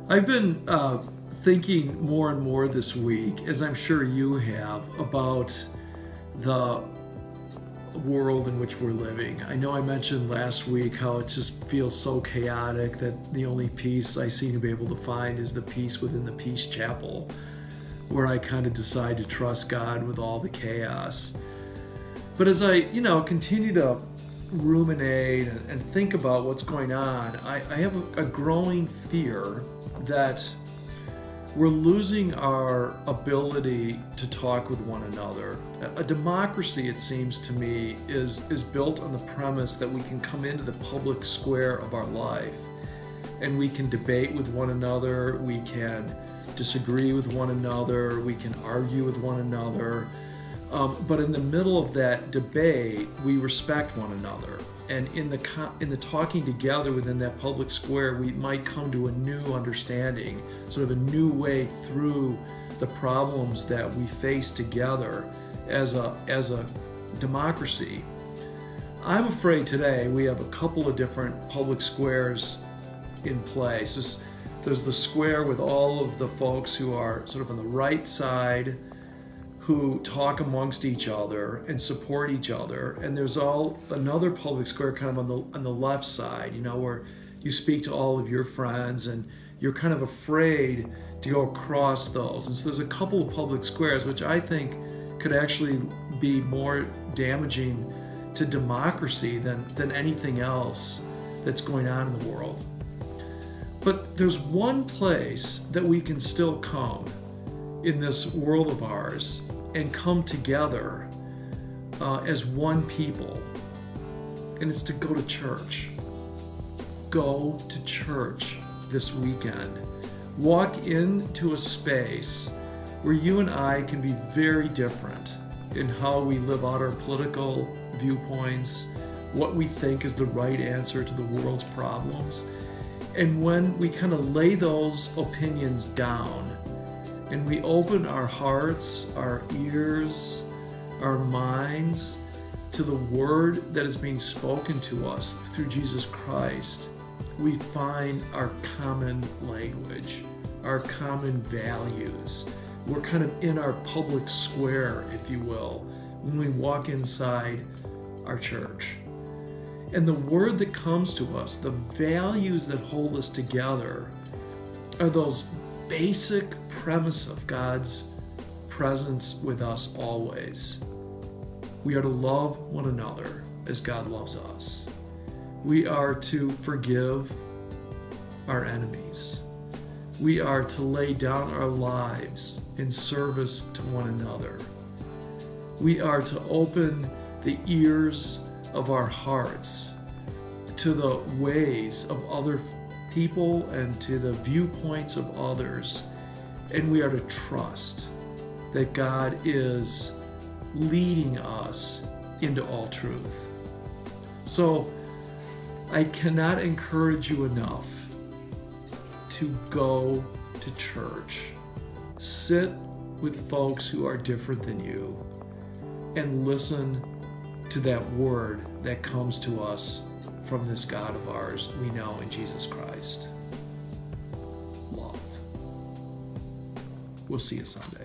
I've been thinking more and more this week, as I'm sure you have, about the world in which we're living. I know I mentioned last week how it just feels so chaotic that the only peace I seem to be able to find is the peace within the Peace Chapel, where I kind of decide to trust God with all the chaos. But as I, continue to ruminate and think about what's going on, I have a growing fear that we're losing our ability to talk with one another. A democracy, it seems to me, is built on the premise that we can come into the public square of our life and we can debate with one another, we can disagree with one another, we can argue with one another. But in the middle of that debate, we respect one another. And in the talking together within that public square, we might come to a new understanding, sort of a new way through the problems that we face together as a democracy. I'm afraid today we have a couple of different public squares in place. There's the square with all of the folks who are sort of on the right side, who talk amongst each other and support each other, and there's another public square kind of on the left side, where you speak to all of your friends and you're kind of afraid to go across those. And so there's a couple of public squares which I think could actually be more damaging to democracy than anything else that's going on in the world. But there's one place that we can still come in this world of ours and come together as one people, and it's to go to church. Go to church this weekend. Walk into a space where you and I can be very different in how we live out our political viewpoints, what we think is the right answer to the world's problems. And when we kind of lay those opinions down, and we open our hearts, our ears, our minds to the word that is being spoken to us through Jesus Christ, we find our common language, our common values. We're kind of in our public square, if you will, when we walk inside our church. And the word that comes to us, the values that hold us together, are those basic premise of God's presence with us always. We are to love one another as God loves us. We are to forgive our enemies. We are to lay down our lives in service to one another. We are to open the ears of our hearts to the ways of other people and to the viewpoints of others, and we are to trust that God is leading us into all truth. So I cannot encourage you enough to go to church. Sit with folks who are different than you and listen to that word that comes to us from this God of ours we know in Jesus Christ. Love. We'll see you Sunday.